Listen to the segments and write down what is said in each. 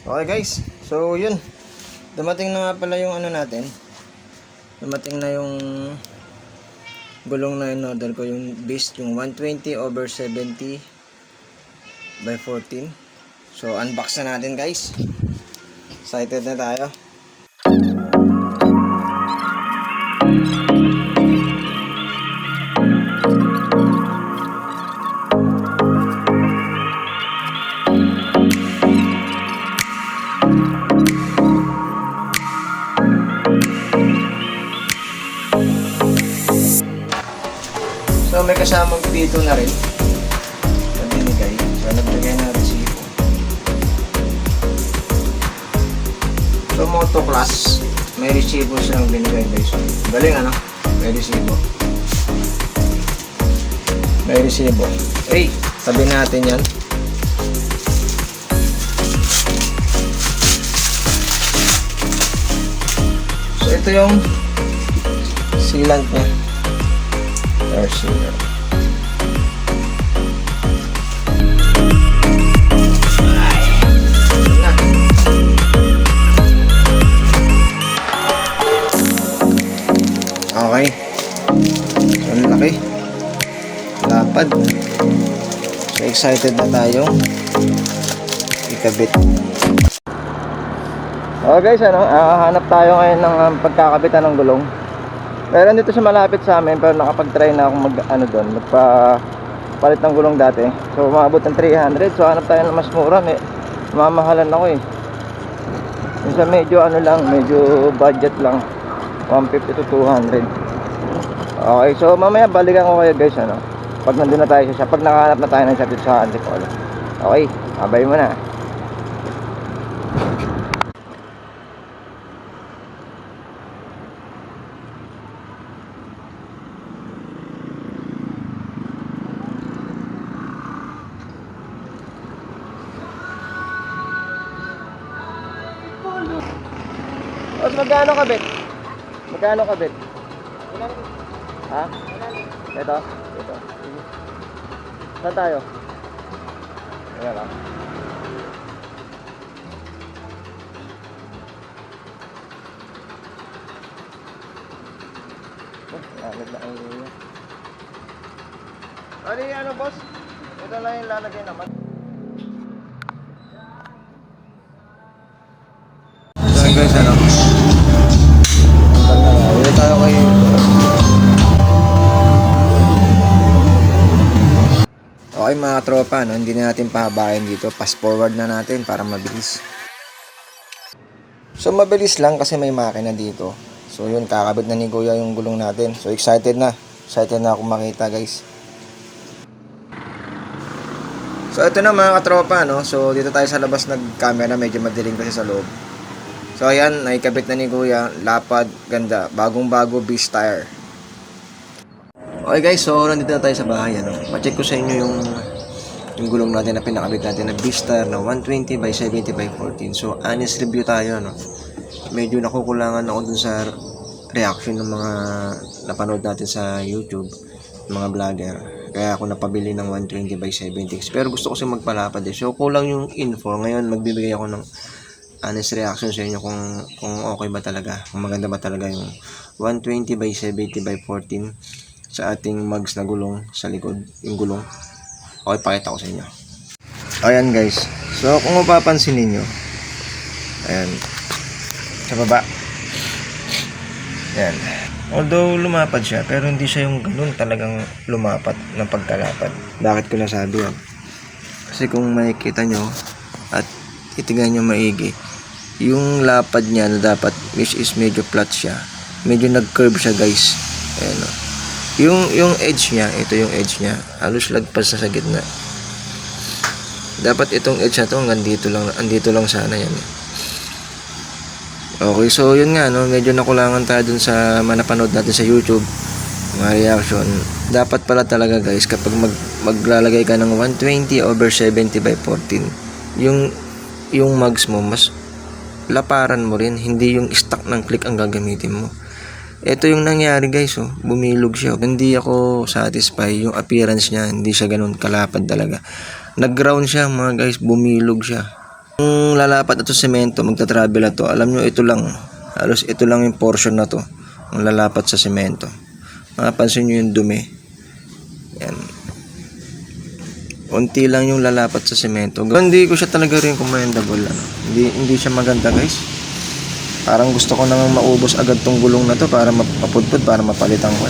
Okay guys, so yun. Dumating na nga pala yung ano natin. Dumating na yung gulong na in-order ko, yung Beast, yung 120/70 by 14. So unbox na natin guys. Excited na tayo. So may kasamang dito na rin na binigay. So nagbigay na resibo. So Moto Class, may resibo silang binigay guys. Galing ano? May resibo. May resibo. Hey, tabi natin yan. So ito yung sealant niya. Air sealer. Okay. Ang laki. Lapad. So excited na tayong ikabit. Okay guys, hanap tayo ngayon ng pagkakabitan ng gulong. Meron dito sa malapit sa amin, pero nakapag-try na akong magpalit ng gulong dati. So umabot ng 300. So hanap tayo ng mas mura, mamahalan ako eh. Minsan medyo medyo budget lang, 150 to 200. Okay, so mamaya balikan ko kayo guys, pag nandun na tayo sa shop, pag nakahanap na tayo ng shop sa Antipolo. Okay, abay mo na. Os, magkano kabit? Magkano kabit? Ha? Ito? Ito. Saan tayo? Ayan lang. Lamig na ang luya. Ano boss? Ito lang yung lalagay naman. So guys, dito tayo kay okay mga tropa, hindi na natin pahabain dito. Fast forward na natin para mabilis. So mabilis lang kasi may makina dito. So yun, kakabit na ni Kuya yung gulong natin. So excited na ako makita guys. So ito na mga katropa, so dito tayo sa labas nag-camera, medyo madilim kasi sa loob. So ayan, naikabit na ni Kuya, lapad, ganda, bagong bago Beast tire. Okay guys, so nandito na tayo sa bahay, ma-check ko sa inyo yung gulong natin na pinakabit natin na Beast tire na 120/70/14. So honest review tayo, medyo nakukulangan ako dun sa reaction ng mga napanood natin sa YouTube, mga vlogger. Kaya ako napabili ng 120/70. Pero gusto ko kasi magpalapad eh. So kulang yung info. Ngayon magbibigay ako ng honest reaction sa inyo kung okay ba talaga, kung maganda ba talaga yung 120/70/14 sa ating mugs na gulong sa likod, yung gulong. Okay, pakita ko sa inyo. Ayan guys, so kung mapapansin ninyo, ayan sa baba, ayan, although lumapad siya, pero hindi siya yung ganun talagang lumapat ng pagkalapad. Bakit ko nasabi yan? Kasi kung makikita nyo at itingnan nyo maigi, yung lapad niya na dapat is medyo flat siya, medyo nag-curve siya guys. Ayan, yung edge niya, ito yung edge niya, halos lagpas na sa gitna. Dapat itong edge na to andito lang sana yan. Okay, so yun nga, medyo nakulangan tayo dun sa manapanood natin sa YouTube, mga reaction. Dapat pala talaga guys, kapag maglalagay ka ng 120/70/14, yung mugs mo, mas laparan mo rin, hindi yung stock ng click ang gagamitin mo. Ito yung nangyari guys, bumilog siya. Hindi ako satisfied yung appearance niya, hindi siya ganun kalapad talaga. Nag-ground siya mga guys, bumilog siya. Yung lalapat ito semento, magta-travel na to. Alam nyo, ito lang. Halos ito lang yung portion na to. Ang lalapat sa semento. Mapapansin nyo yung dumi. Yan. Unti lang yung lalapat sa semento. Hindi ko siya talaga rin commendable. Hindi siya maganda, guys. Parang gusto ko nang maubos agad tong gulong na to para mapapudpud, para mapalitan ko.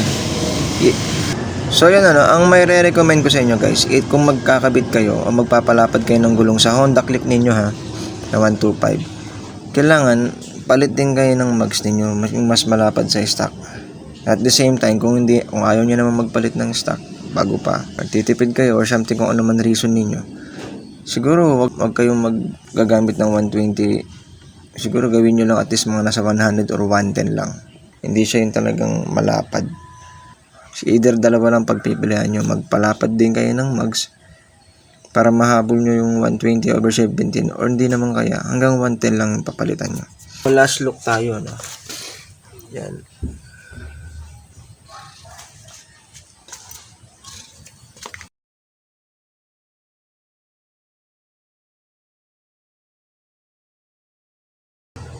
So yan ang may re-recommend ko sa inyo, guys, kung magkakabit kayo o magpapalapad kayo ng gulong sa Honda Click ninyo na 125, kailangan palit din kayo ng mags ninyo, mas malapad sa stock. At the same time, kung ayaw nyo naman magpalit ng stock bago pa, nagtitipid kayo or something, kung ano man reason ninyo, siguro wag kayong maggagamit ng 120. Siguro gawin nyo lang at least mga nasa 100 or 110 lang. Hindi siya yung talagang malapad. Either dalawa lang pagpipilian nyo, magpalapad din kayo ng mags para mahabol nyo yung 120/17, or hindi naman kaya hanggang 110 lang yung papalitan nyo. Last look tayo, no? Yan.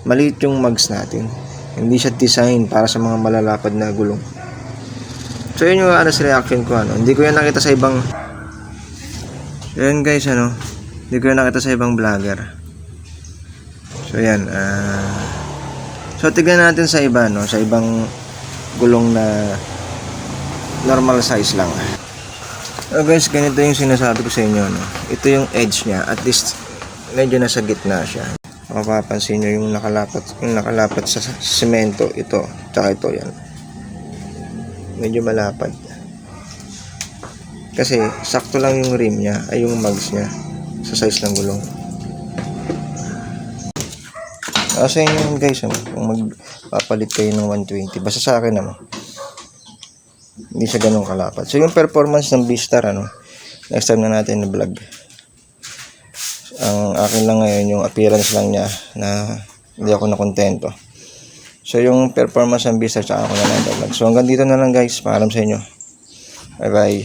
Maliit yung mags natin. Hindi siya design para sa mga malalapad na gulong. So yun yung honest reaction ko, hindi ko yan nakita sa ibang, yun guys, hindi ko yan nakita sa ibang vlogger. So yan, so tignan natin sa iba, sa ibang gulong na normal size lang. So guys, ganito yung sinasabi ko sa inyo, ito yung edge nya, at least medyo nasa gitna siya. Mapapansin nyo yung nakalapat sa semento, ito, tsaka ito, yan. Medyo malapad. Kasi sakto lang yung rim niya, ay yung mags niya sa size ng gulong. Kasi yun guys, kung magpapalit kayo ng 120, basta sa akin hindi siya ganun kalapat. So yung performance ng V-Star, next time na natin na vlog. Ang akin lang ngayon yung appearance lang niya na hindi ako nakontento. So yung performance ng V-Star, tsaka ako na lang vlog. So hanggang dito na lang guys, paalam sa inyo. Bye bye.